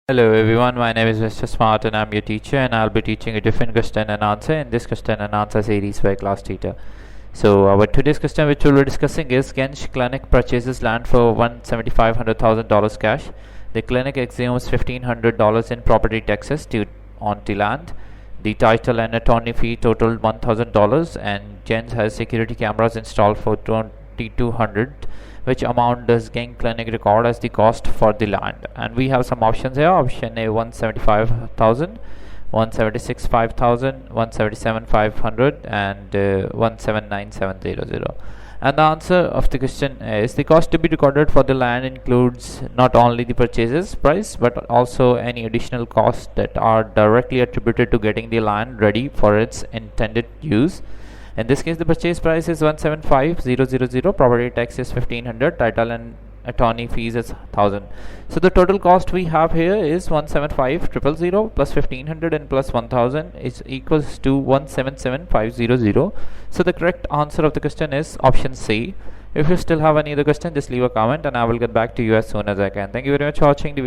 Hello everyone, my name is Mr. Smart and I'm your teacher, and I'll be teaching a different question and answer in this question and answer series by class teacher. So our today's question which we'll be discussing is Geng Clinic purchases land for $175,000 cash. The clinic assumes $1,500 in property taxes due on the land. The title and attorney fee totaled $1,000 and Geng has security cameras installed for $2,200. Which amount does Geng Clinic record as the cost for the land? And we have some options here. Option A 175,000, 176,500, 177,500, and 179,700. And the answer of the question is the cost to be recorded for the land includes not only the purchases price but also any additional costs that are directly attributed to getting the land ready for its intended use. In this case, the purchase price is 175,000, property tax is 1,500, title and attorney fees is 1,000. So the total cost we have here is 175,000 plus 1,500 and plus 1,000 is equals to 177,500. So the correct answer of the question is option C. If you still have any other question, just leave a comment and I will get back to you as soon as I can. Thank you very much for watching the video.